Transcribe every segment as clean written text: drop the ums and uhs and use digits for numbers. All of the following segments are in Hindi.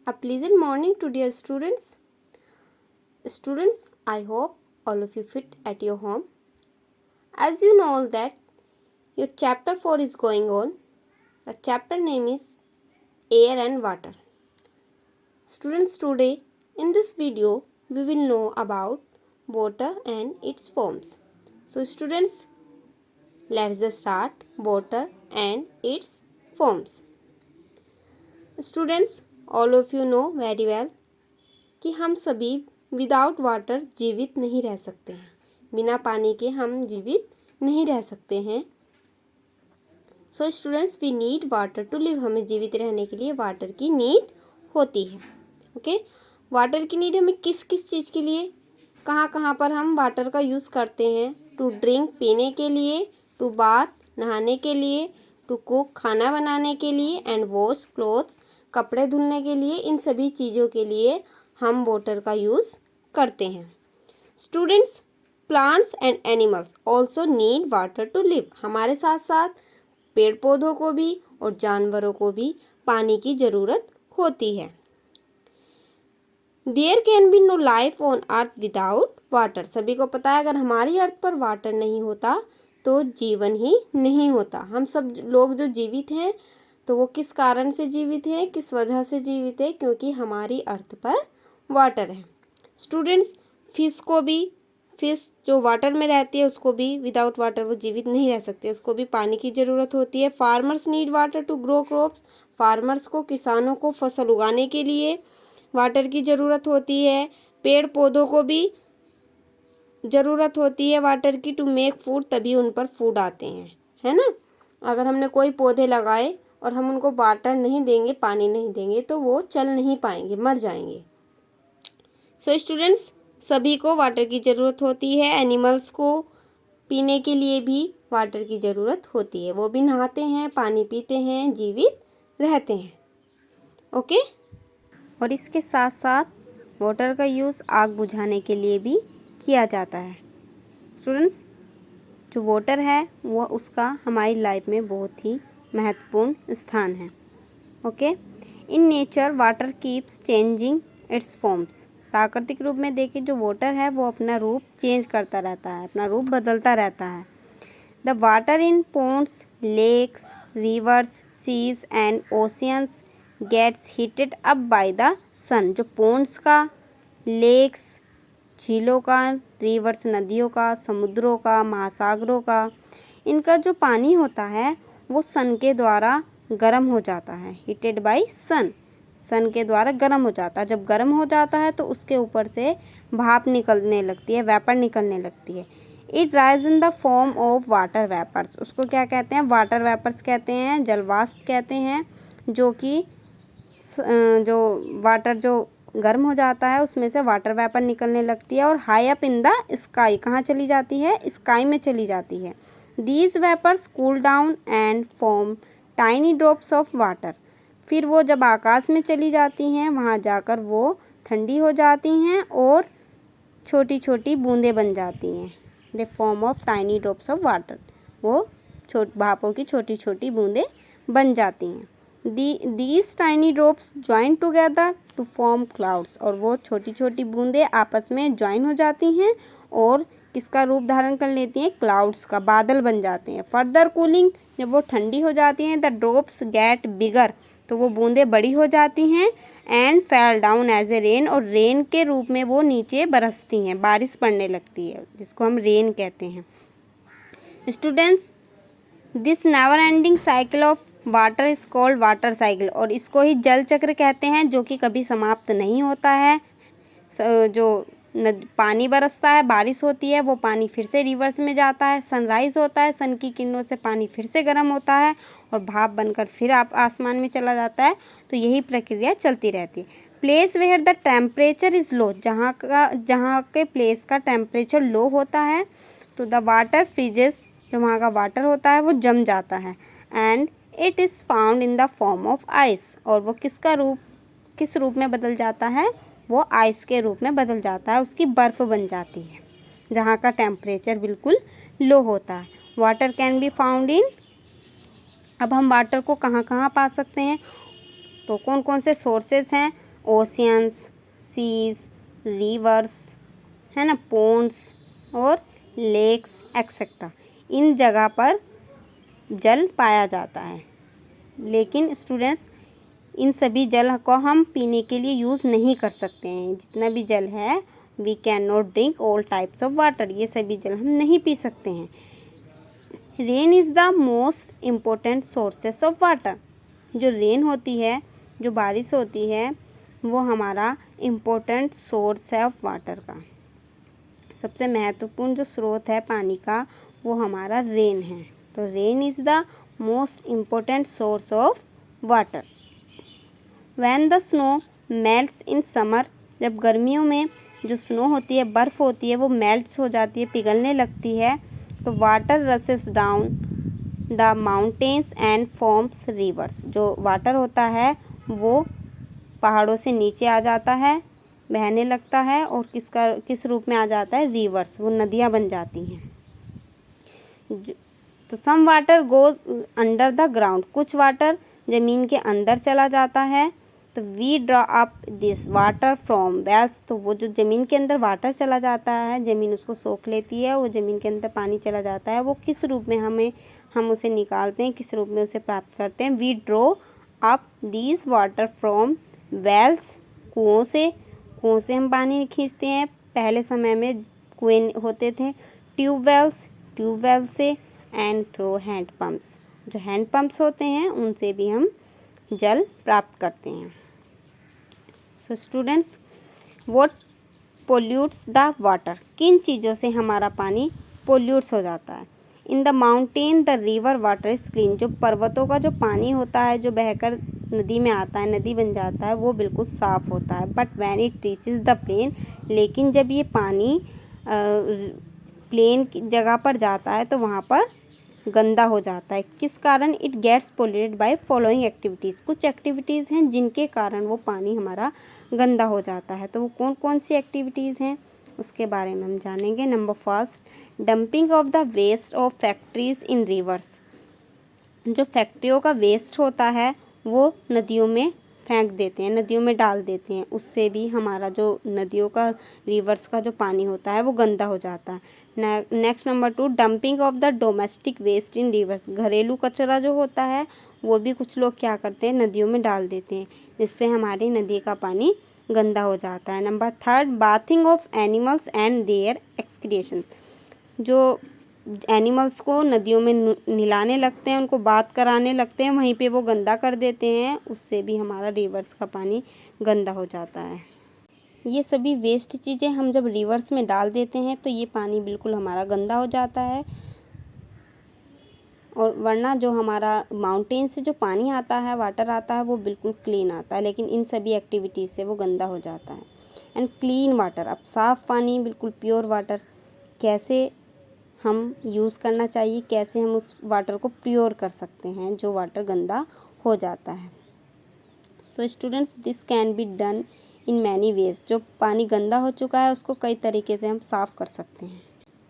A pleasant morning to dear students. Students, I hope all of you fit at your home. As you know all that your chapter 4 is going on. The chapter name is Air and Water. Students, today in this video we will know about water and its forms. So students, let's just start water and its forms. Students, all of you know very well कि हम सभी विदाउट वाटर जीवित नहीं रह सकते हैं। बिना पानी के हम जीवित नहीं रह सकते हैं। So students, we need water to live. हमें जीवित रहने के लिए वाटर की नीड होती है। ओके, वाटर की नीड हमें किस किस चीज़ के लिए, कहाँ कहाँ पर हम वाटर का यूज़ करते हैं? टू ड्रिंक, पीने के लिए, टू बाथ, नहाने के लिए, टू कुक, खाना बनाने के लिए, एंड वॉश क्लोथ्स, कपड़े धुलने के लिए। इन सभी चीज़ों के लिए हम वाटर का यूज़ करते हैं। Students, plants and animals also need water to live. हमारे साथ साथ पेड़ पौधों को भी और जानवरों को भी पानी की ज़रूरत होती है। There can be no life on earth without water. सभी को पता है अगर हमारी अर्थ पर वाटर नहीं होता तो जीवन ही नहीं होता। हम सब लोग जो जीवित हैं तो वो किस कारण से जीवित हैं, किस वजह से जीवित है? क्योंकि हमारी अर्थ पर वाटर है। स्टूडेंट्स, फिश जो वाटर में रहती है उसको भी विदाउट वाटर वो जीवित नहीं रह सकते, उसको भी पानी की ज़रूरत होती है। Farmers need water to grow crops. Farmers को, किसानों को फसल उगाने के लिए वाटर की ज़रूरत होती है। पेड़ पौधों को भी ज़रूरत होती है वाटर की, टू मेक फूड, तभी उन पर फूड आते हैं, है ना। अगर हमने कोई पौधे लगाए और हम उनको वाटर नहीं देंगे, पानी नहीं देंगे तो वो चल नहीं पाएंगे, मर जाएंगे। सो स्टूडेंट्स, सभी को वाटर की ज़रूरत होती है। एनिमल्स को पीने के लिए भी वाटर की ज़रूरत होती है, वो भी नहाते हैं, पानी पीते हैं, जीवित रहते हैं। ओके, और इसके साथ साथ वाटर का यूज़ आग बुझाने के लिए भी किया जाता है। स्टूडेंट्स, जो वाटर है वो उसका हमारी लाइफ में बहुत ही महत्वपूर्ण स्थान है। Okay, in nature water keeps changing it's forms. प्राकृतिक रूप में देखें जो वाटर है वो अपना रूप चेंज करता रहता है, अपना रूप बदलता रहता है। The water in ponds, lakes, rivers, seas and oceans gets heated up by the sun. जो पोन्ड्स का, लेक्स झीलों का, रिवर्स नदियों का, समुद्रों का, महासागरों का, इनका जो पानी होता है वो सन के द्वारा गर्म हो जाता है। हीटेड बाय सन, सन के द्वारा गर्म हो जाता है। जब गर्म हो जाता है तो उसके ऊपर से भाप निकलने लगती है, वेपर निकलने लगती है। It rise in the form of water vapours. उसको क्या कहते हैं? वाटर वेपर्स कहते हैं, जलवाष्प कहते हैं। जो कि जो वाटर जो गर्म हो जाता है उसमें से वाटर वेपर निकलने लगती है और high up in the sky, कहाँ चली जाती है? स्काई में चली जाती है। These vapours cool down and form tiny drops of water. फिर वो जब आकाश में चली जाती हैं वहाँ जाकर वो ठंडी हो जाती हैं और छोटी छोटी बूंदें बन जाती हैं। The form of tiny drops of water, वो भापों की छोटी छोटी बूंदें बन जाती हैं। These tiny drops join together to form clouds. और वो छोटी छोटी बूंदें आपस में ज्वाइन हो जाती हैं और किसका रूप धारण कर लेती हैं? क्लाउड्स का, बादल बन जाते हैं। फर्दर कूलिंग, जब वो ठंडी हो जाती हैं, द ड्रॉप्स गेट बिगर, तो वो बूंदें बड़ी हो जाती हैं। And fell down as a rain, और रेन के रूप में वो नीचे बरसती हैं, बारिश पड़ने लगती है, जिसको हम रेन कहते हैं। Students, this never ending cycle of water is called water cycle. और इसको ही जल चक्र कहते हैं, जो कि कभी समाप्त नहीं होता है। जो पानी बरसता है, बारिश होती है, वो पानी फिर से रिवर्स में जाता है। सनराइज होता है, सन की किरणों से पानी फिर से गर्म होता है और भाप बनकर फिर आसमान में चला जाता है। तो यही प्रक्रिया चलती रहती है। Place where the temperature is low, जहाँ के प्लेस का टेम्परेचर लो होता है तो द वाटर फ्रीजेस, जो वहाँ का वाटर होता है वो जम जाता है। And it is found in the form of ice. और वो किस रूप में बदल जाता है? वो आइस के रूप में बदल जाता है, उसकी बर्फ़ बन जाती है जहाँ का टेम्परेचर बिल्कुल लो होता है। Water can be found in, अब हम वाटर को कहाँ कहाँ पा सकते हैं? तो कौन कौन से सोर्सेज हैं ओशियंस, सीज, रिवर्स, है ना, पोन्ड्स और लेक्स एक्सेट्रा, इन जगह पर जल पाया जाता है। लेकिन स्टूडेंट्स, इन सभी जल को हम पीने के लिए यूज़ नहीं कर सकते हैं। जितना भी जल है, we can not drink all types of water, ये सभी जल हम नहीं पी सकते हैं। Rain is the most important sources of water, जो रेन होती है, जो बारिश होती है, वो हमारा इम्पोर्टेंट सोर्स है ऑफ वाटर का। सबसे महत्वपूर्ण जो स्रोत है पानी का, वो हमारा रेन है। तो rain is the most important source of water. When the snow melts in summer, जब गर्मियों में जो स्नो होती है, बर्फ़ होती है, वो मेल्ट्स हो जाती है, पिघलने लगती है, तो water रसेस down the mountains and forms reverse, जो वाटर होता है वो पहाड़ों से नीचे आ जाता है, बहने लगता है, और किस रूप में आ जाता है, रिवर्स, वो नदियाँ बन जाती हैं। तो some water goes under the ground, कुछ वाटर ज़मीन के अंदर चला जाता है। तो we draw up this water from wells, तो वो जो ज़मीन के अंदर वाटर चला जाता है, ज़मीन उसको सोख लेती है, वो ज़मीन के अंदर पानी चला जाता है, वो किस रूप में हम उसे निकालते हैं, किस रूप में उसे प्राप्त करते हैं। We draw up this water from wells, कुओं से हम पानी खींचते हैं। पहले समय में कुएं होते थे, ट्यूबवेल से, एंड थ्रू हैंड पम्प्स, जो हैंड पम्प्स होते हैं उनसे भी हम जल प्राप्त करते हैं। So students, what pollutes the water, किन चीज़ों से हमारा पानी पोल्यूट्स हो जाता है। In the mountain the river water is clean, जो पर्वतों का जो पानी होता है, जो बहकर नदी में आता है, नदी बन जाता है, वो बिल्कुल साफ़ होता है। But when it reaches the plain, लेकिन जब ये पानी प्लेन की जगह पर जाता है तो वहाँ पर गंदा हो जाता है। किस कारण? It gets polluted by following activities, कुछ एक्टिविटीज़ हैं जिनके कारण वो पानी हमारा गंदा हो जाता है। तो वो कौन कौन सी एक्टिविटीज़ हैं, उसके बारे में हम जानेंगे। Number first, dumping of the waste of factories in rivers, जो फैक्ट्रियों का वेस्ट होता है वो नदियों में फेंक देते हैं, नदियों में डाल देते हैं, उससे भी हमारा जो नदियों का, रिवर्स का जो पानी होता है वो गंदा हो जाता है। Next number 2, dumping of the domestic waste in rivers, घरेलू कचरा जो होता है वो भी कुछ लोग क्या करते हैं, नदियों में डाल देते हैं, जिससे हमारी नदी का पानी गंदा हो जाता है। Number 3, bathing of animals and their excretion, जो एनिमल्स को नदियों में नहलाने लगते हैं, उनको बात कराने लगते हैं, वहीं पे वो गंदा कर देते हैं, उससे भी हमारा रिवर्स का पानी गंदा हो जाता है। ये सभी वेस्ट चीज़ें हम जब रिवर्स में डाल देते हैं तो ये पानी बिल्कुल हमारा गंदा हो जाता है, और वरना जो हमारा माउंटेन से जो पानी आता है, वाटर आता है, वो बिल्कुल क्लीन आता है, लेकिन इन सभी एक्टिविटीज़ से वो गंदा हो जाता है। एंड क्लीन वाटर, अब साफ़ पानी, बिल्कुल प्योर वाटर कैसे हम यूज़ करना चाहिए, कैसे हम उस वाटर को प्योर कर सकते हैं जो वाटर गंदा हो जाता है। So students, this can be done in many ways, जो पानी गंदा हो चुका है उसको कई तरीके से हम साफ़ कर सकते हैं।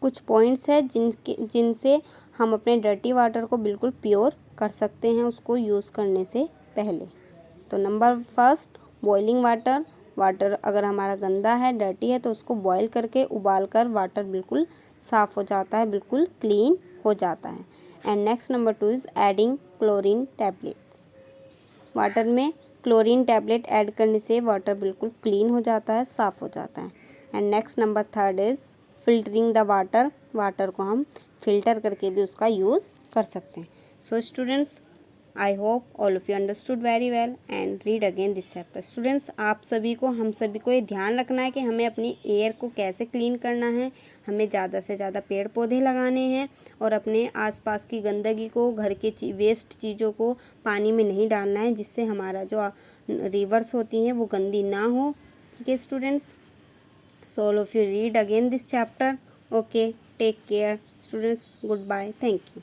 कुछ पॉइंट्स हैं जिनसे हम अपने डर्टी वाटर को बिल्कुल प्योर कर सकते हैं उसको यूज़ करने से पहले। तो नंबर फर्स्ट, बॉइलिंग वाटर अगर हमारा गंदा है, डर्टी है, तो उसको बॉयल करके, उबाल कर वाटर बिल्कुल साफ़ हो जाता है, बिल्कुल क्लीन हो जाता है। And next number 2 is adding chlorine tablets, water में क्लोरीन टैबलेट ऐड करने से वाटर बिल्कुल क्लीन हो जाता है, साफ़ हो जाता है। And next number 3 is filtering the water को हम फिल्टर करके भी उसका यूज़ कर सकते हैं। So students, I hope all of you understood very well and read again this chapter. Students, आप सभी को, हम सभी को ये ध्यान रखना है कि हमें अपनी एयर को कैसे क्लीन करना है, हमें ज़्यादा से ज़्यादा पेड़ पौधे लगाने हैं, और अपने आसपास की गंदगी को, घर के वेस्ट चीज़ों को पानी में नहीं डालना है, जिससे हमारा जो रिवर्स होती हैं वो गंदी ना हो। ठीक है students, so all of you read again this chapter. Okay, take care students, good bye, thank you.